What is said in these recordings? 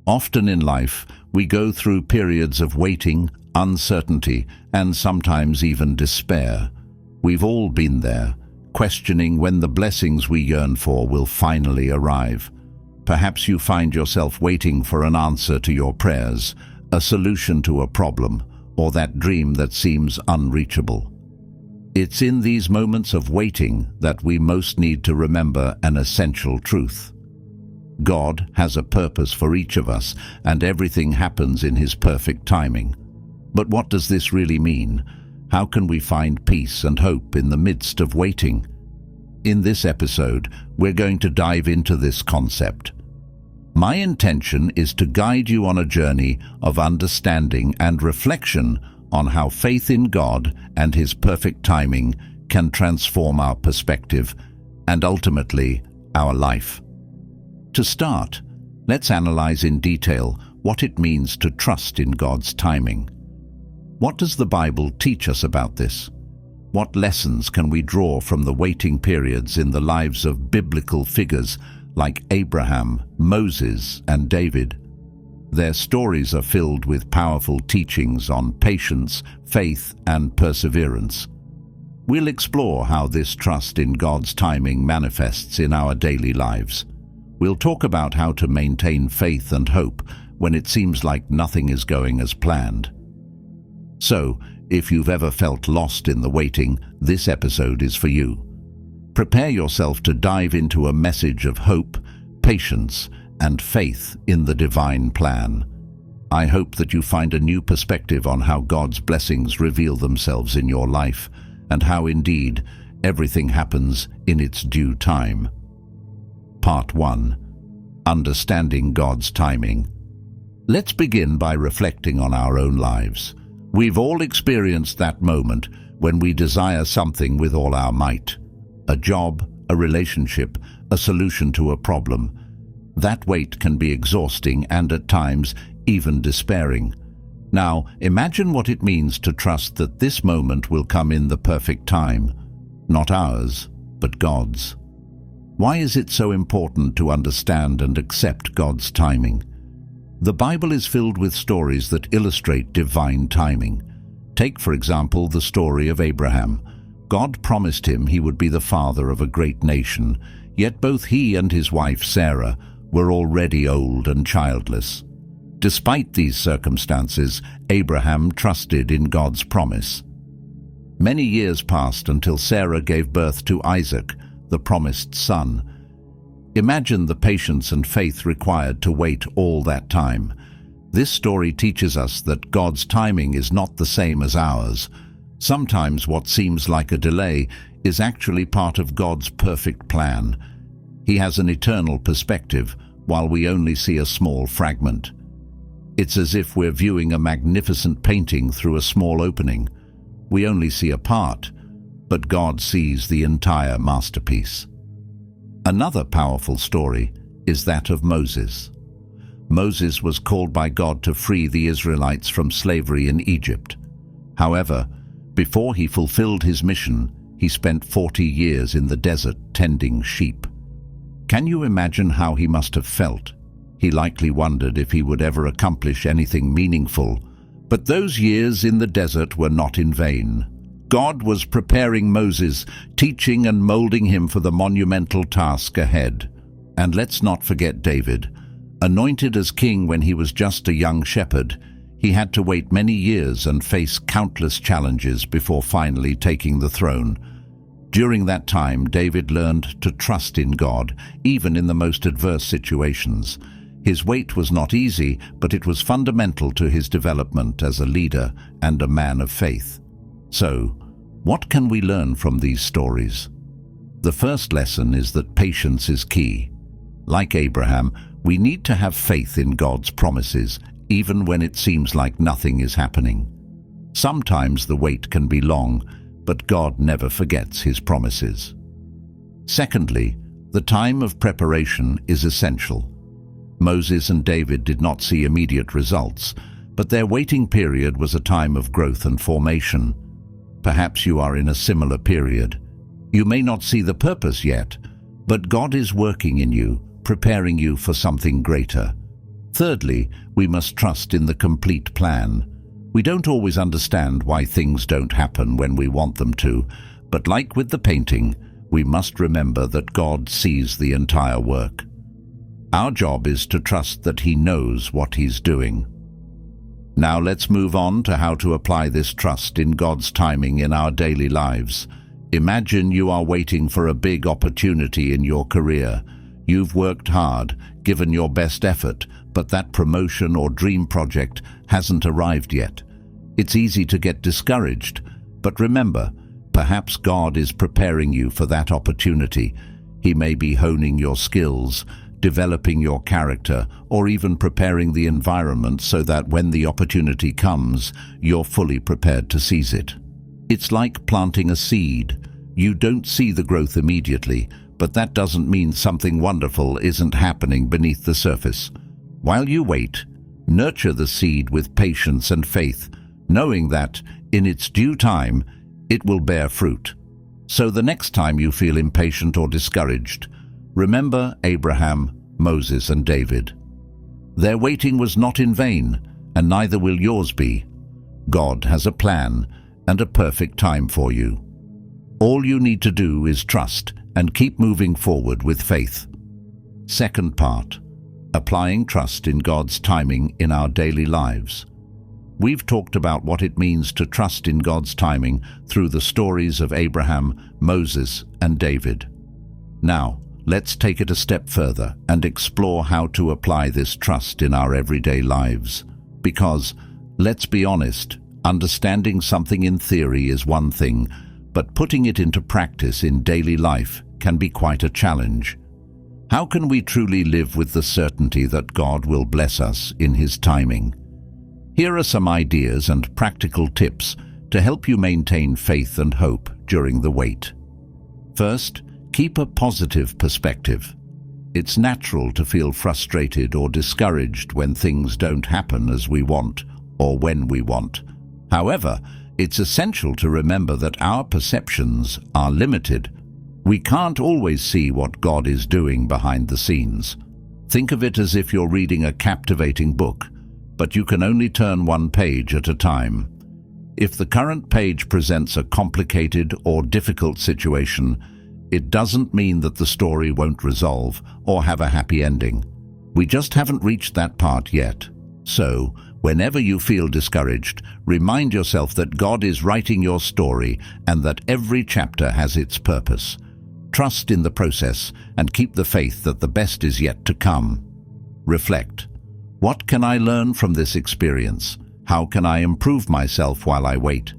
Often in life, we go through periods of waiting, uncertainty, and sometimes even despair. We've all been there, questioning when the blessings we yearn for will finally arrive. Perhaps you find yourself waiting for an answer to your prayers, a solution to a problem, or that dream that seems unreachable. It's in these moments of waiting that we most need to remember an essential truth. God has a purpose for each of us, and everything happens in His perfect timing. But what does this really mean? How can we find peace and hope in the midst of waiting? In this episode, we're going to dive into this concept. My intention is to guide you on a journey of understanding and reflection on how faith in God and His perfect timing can transform our perspective and ultimately our life. To start, let's analyze in detail what it means to trust in God's timing. What does the Bible teach us about this? What lessons can we draw from the waiting periods in the lives of biblical figures like Abraham, Moses, and David? Their stories are filled with powerful teachings on patience, faith, and perseverance. We'll explore how this trust in God's timing manifests in our daily lives. We'll talk about how to maintain faith and hope when it seems like nothing is going as planned. So, if you've ever felt lost in the waiting, this episode is for you. Prepare yourself to dive into a message of hope, patience, and faith in the divine plan. I hope that you find a new perspective on how God's blessings reveal themselves in your life, and how indeed everything happens in its due time. Part 1. Understanding God's timing. Let's begin by reflecting on our own lives. We've all experienced that moment when we desire something with all our might. A job, a relationship, a solution to a problem. That wait can be exhausting and at times even despairing. Now, imagine what it means to trust that this moment will come in the perfect time. Not ours, but God's. Why is it so important to understand and accept God's timing? The Bible is filled with stories that illustrate divine timing. Take, for example, the story of Abraham. God promised him he would be the father of a great nation, yet both he and his wife Sarah were already old and childless. Despite these circumstances, Abraham trusted in God's promise. Many years passed until Sarah gave birth to Isaac, the promised son. Imagine the patience and faith required to wait all that time. This story teaches us that God's timing is not the same as ours. Sometimes what seems like a delay is actually part of God's perfect plan. He has an eternal perspective, while we only see a small fragment. It's as if we're viewing a magnificent painting through a small opening. We only see a part, but God sees the entire masterpiece. Another powerful story is that of Moses. Moses was called by God to free the Israelites from slavery in Egypt. However, before he fulfilled his mission, he spent 40 years in the desert tending sheep. Can you imagine how he must have felt? He likely wondered if he would ever accomplish anything meaningful. But those years in the desert were not in vain. God was preparing Moses, teaching and molding him for the monumental task ahead. And let's not forget David. Anointed as king when he was just a young shepherd, he had to wait many years and face countless challenges before finally taking the throne. During that time, David learned to trust in God, even in the most adverse situations. His wait was not easy, but it was fundamental to his development as a leader and a man of faith. So, what can we learn from these stories? The first lesson is that patience is key. Like Abraham, we need to have faith in God's promises, even when it seems like nothing is happening. Sometimes the wait can be long, but God never forgets His promises. Secondly, the time of preparation is essential. Moses and David did not see immediate results, but their waiting period was a time of growth and formation. Perhaps you are in a similar period. You may not see the purpose yet, but God is working in you, preparing you for something greater. Thirdly, we must trust in the complete plan. We don't always understand why things don't happen when we want them to, but like with the painting, we must remember that God sees the entire work. Our job is to trust that He knows what He's doing. Now let's move on to how to apply this trust in God's timing in our daily lives. Imagine you are waiting for a big opportunity in your career. You've worked hard, given your best effort, but that promotion or dream project hasn't arrived yet. It's easy to get discouraged, but remember, perhaps God is preparing you for that opportunity. He may be honing your skills, developing your character, or even preparing the environment so that when the opportunity comes, you're fully prepared to seize it. It's like planting a seed. You don't see the growth immediately, but that doesn't mean something wonderful isn't happening beneath the surface. While you wait, nurture the seed with patience and faith, knowing that, in its due time, it will bear fruit. So the next time you feel impatient or discouraged, remember Abraham, Moses, and David. Their waiting was not in vain, and neither will yours be. God has a plan and a perfect time for you. All you need to do is trust and keep moving forward with faith. Second part, applying trust in God's timing in our daily lives. We've talked about what it means to trust in God's timing through the stories of Abraham, Moses, and David. Now, let's take it a step further and explore how to apply this trust in our everyday lives. Because, let's be honest, understanding something in theory is one thing, but putting it into practice in daily life can be quite a challenge. How can we truly live with the certainty that God will bless us in His timing? Here are some ideas and practical tips to help you maintain faith and hope during the wait. First, keep a positive perspective. It's natural to feel frustrated or discouraged when things don't happen as we want or when we want. However, it's essential to remember that our perceptions are limited. We can't always see what God is doing behind the scenes. Think of it as if you're reading a captivating book, but you can only turn one page at a time. If the current page presents a complicated or difficult situation, it doesn't mean that the story won't resolve or have a happy ending. We just haven't reached that part yet. So, whenever you feel discouraged, remind yourself that God is writing your story and that every chapter has its purpose. Trust in the process and keep the faith that the best is yet to come. Reflect. What can I learn from this experience? How can I improve myself while I wait?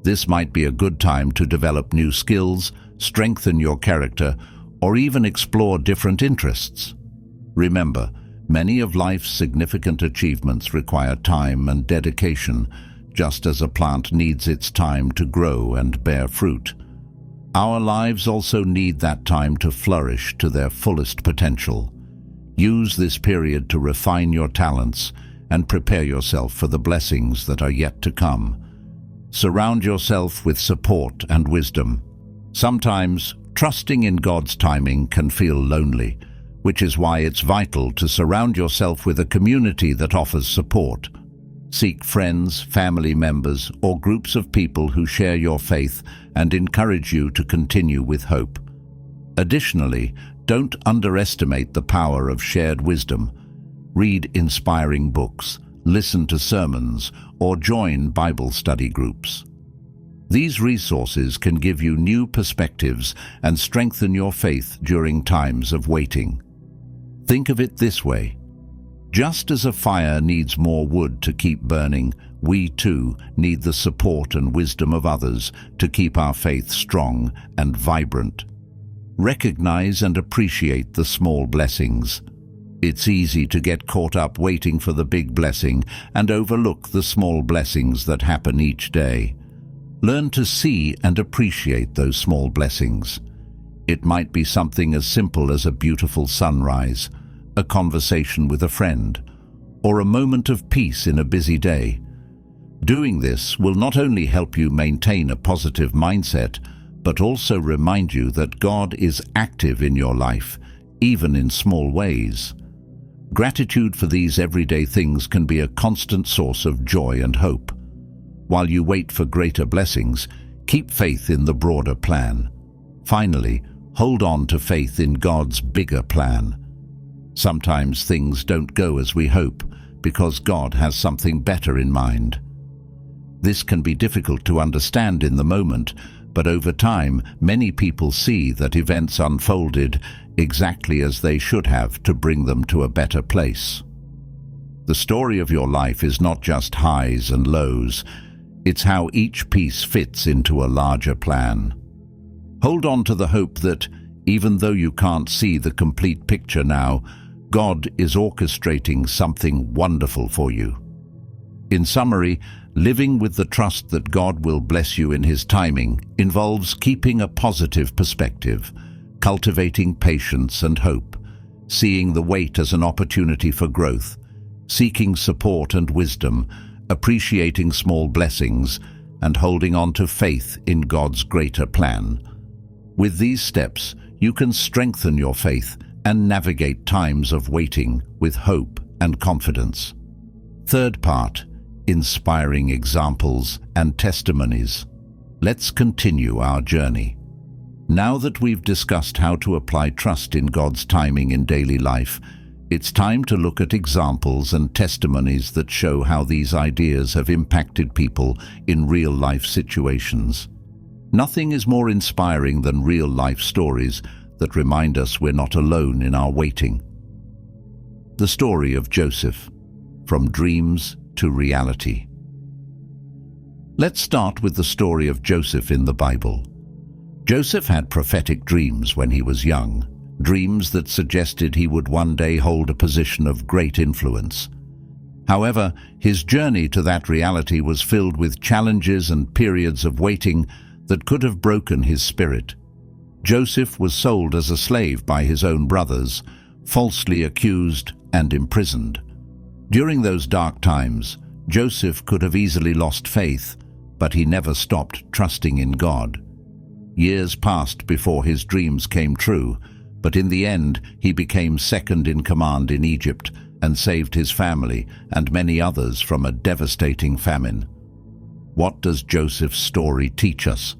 This might be a good time to develop new skills, strengthen your character, or even explore different interests. Remember, many of life's significant achievements require time and dedication, just as a plant needs its time to grow and bear fruit. Our lives also need that time to flourish to their fullest potential. Use this period to refine your talents and prepare yourself for the blessings that are yet to come. Surround yourself with support and wisdom. Sometimes, trusting in God's timing can feel lonely, which is why it's vital to surround yourself with a community that offers support. Seek friends, family members, or groups of people who share your faith and encourage you to continue with hope. Additionally, don't underestimate the power of shared wisdom. Read inspiring books, listen to sermons, or join Bible study groups. These resources can give you new perspectives and strengthen your faith during times of waiting. Think of it this way. Just as a fire needs more wood to keep burning, we too need the support and wisdom of others to keep our faith strong and vibrant. Recognize and appreciate the small blessings. It's easy to get caught up waiting for the big blessing and overlook the small blessings that happen each day. Learn to see and appreciate those small blessings. It might be something as simple as a beautiful sunrise, a conversation with a friend, or a moment of peace in a busy day. Doing this will not only help you maintain a positive mindset, but also remind you that God is active in your life, even in small ways. Gratitude for these everyday things can be a constant source of joy and hope. While you wait for greater blessings, keep faith in the broader plan. Finally, hold on to faith in God's bigger plan. Sometimes things don't go as we hope because God has something better in mind. This can be difficult to understand in the moment, but over time, many people see that events unfolded exactly as they should have to bring them to a better place. The story of your life is not just highs and lows, it's how each piece fits into a larger plan. Hold on to the hope that, even though you can't see the complete picture now, God is orchestrating something wonderful for you. In summary, living with the trust that God will bless you in His timing involves keeping a positive perspective, cultivating patience and hope, seeing the wait as an opportunity for growth, seeking support and wisdom, appreciating small blessings, and holding on to faith in God's greater plan. With these steps, you can strengthen your faith and navigate times of waiting with hope and confidence. Third part, inspiring examples and testimonies. Let's continue our journey. Now that we've discussed how to apply trust in God's timing in daily life, it's time to look at examples and testimonies that show how these ideas have impacted people in real-life situations. Nothing is more inspiring than real-life stories that remind us we're not alone in our waiting. The story of Joseph, from dreams to reality. Let's start with the story of Joseph in the Bible. Joseph had prophetic dreams when he was young, dreams that suggested he would one day hold a position of great influence. However, his journey to that reality was filled with challenges and periods of waiting that could have broken his spirit. Joseph was sold as a slave by his own brothers, falsely accused and imprisoned. During those dark times, Joseph could have easily lost faith, but he never stopped trusting in God. Years passed before his dreams came true, but in the end he became second in command in Egypt and saved his family and many others from a devastating famine. What does Joseph's story teach us?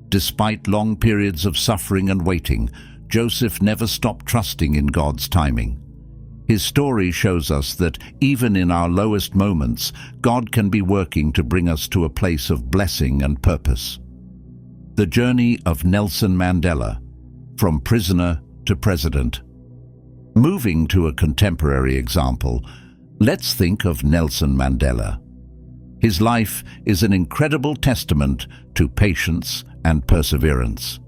Despite long periods of suffering and waiting, Joseph never stopped trusting in God's timing. His story shows us that even in our lowest moments, God can be working to bring us to a place of blessing and purpose. The journey of Nelson Mandela, from prisoner to president. Moving to a contemporary example, let's think of Nelson Mandela. His life is an incredible testament to patience and perseverance.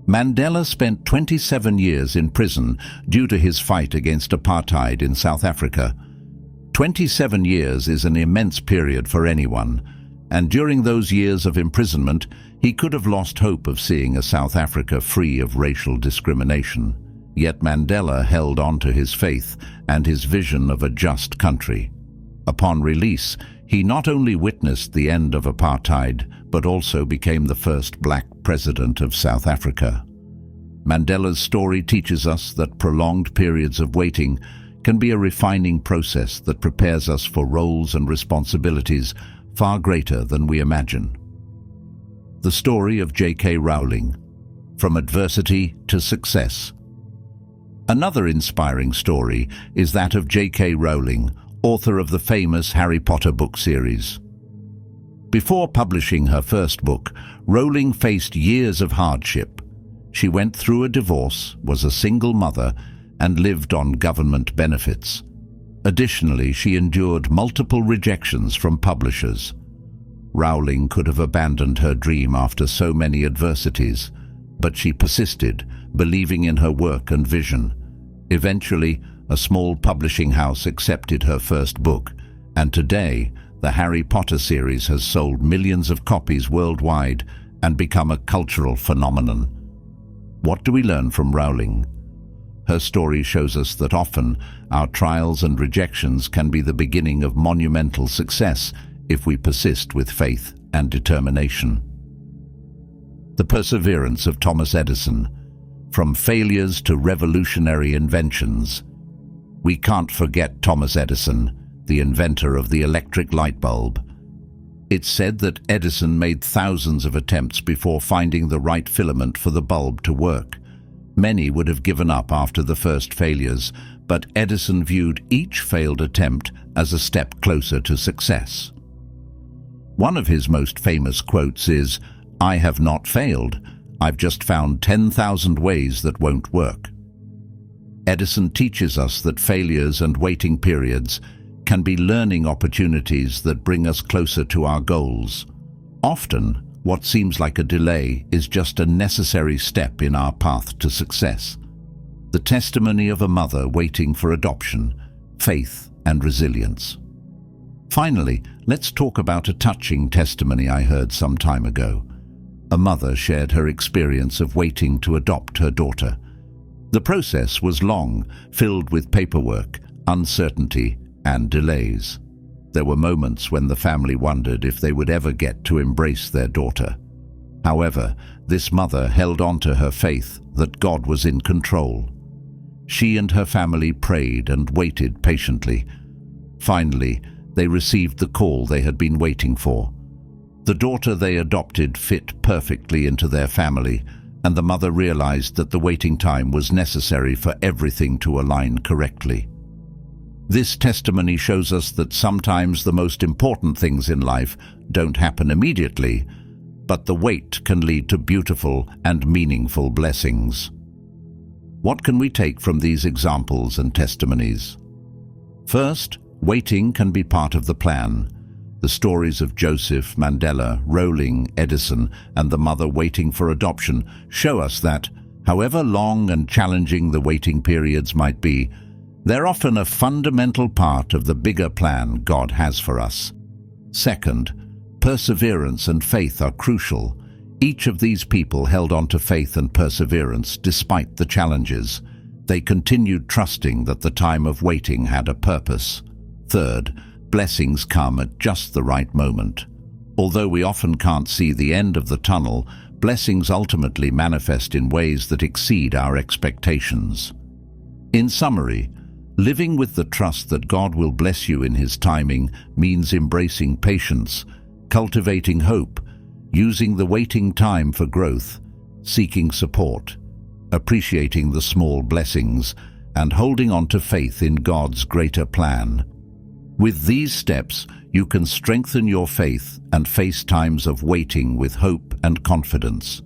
Mandela spent 27 years in prison due to his fight against apartheid in South Africa. 27 years is an immense period for anyone, and during those years of imprisonment, he could have lost hope of seeing a South Africa free of racial discrimination. Yet Mandela held on to his faith and his vision of a just country. Upon release, he not only witnessed the end of apartheid, but also became the first black president of South Africa. Mandela's story teaches us that prolonged periods of waiting can be a refining process that prepares us for roles and responsibilities far greater than we imagine. The story of J.K. Rowling, from adversity to success. Another inspiring story is that of J.K. Rowling, author of the famous Harry Potter book series. Before publishing her first book, Rowling faced years of hardship. She went through a divorce, was a single mother, and lived on government benefits. Additionally, she endured multiple rejections from publishers. Rowling could have abandoned her dream after so many adversities, but she persisted, believing in her work and vision. Eventually, a small publishing house accepted her first book, and today, the Harry Potter series has sold millions of copies worldwide and become a cultural phenomenon. What do we learn from Rowling? Her story shows us that often our trials and rejections can be the beginning of monumental success if we persist with faith and determination. The perseverance of Thomas Edison, from failures to revolutionary inventions. We can't forget Thomas Edison, the inventor of the electric light bulb. It's said that Edison made thousands of attempts before finding the right filament for the bulb to work. Many would have given up after the first failures, but Edison viewed each failed attempt as a step closer to success. One of his most famous quotes is, "I have not failed. I've just found 10,000 ways that won't work." Edison teaches us that failures and waiting periods can be learning opportunities that bring us closer to our goals. Often, what seems like a delay is just a necessary step in our path to success. The testimony of a mother waiting for adoption, faith and resilience. Finally, let's talk about a touching testimony I heard some time ago. A mother shared her experience of waiting to adopt her daughter. The process was long, filled with paperwork, uncertainty, and delays. There were moments when the family wondered if they would ever get to embrace their daughter. However, this mother held on to her faith that God was in control. She and her family prayed and waited patiently. Finally, they received the call they had been waiting for. The daughter they adopted fit perfectly into their family, and the mother realized that the waiting time was necessary for everything to align correctly. This testimony shows us that sometimes the most important things in life don't happen immediately, but the wait can lead to beautiful and meaningful blessings. What can we take from these examples and testimonies? First, waiting can be part of the plan. The stories of Joseph, Mandela, Rowling, Edison, and the mother waiting for adoption show us that, however long and challenging the waiting periods might be, they're often a fundamental part of the bigger plan God has for us. Second, perseverance and faith are crucial. Each of these people held on to faith and perseverance despite the challenges. They continued trusting that the time of waiting had a purpose. Third, blessings come at just the right moment. Although we often can't see the end of the tunnel, blessings ultimately manifest in ways that exceed our expectations. In summary, living with the trust that God will bless you in His timing means embracing patience, cultivating hope, using the waiting time for growth, seeking support, appreciating the small blessings, and holding on to faith in God's greater plan. With these steps, you can strengthen your faith and face times of waiting with hope and confidence.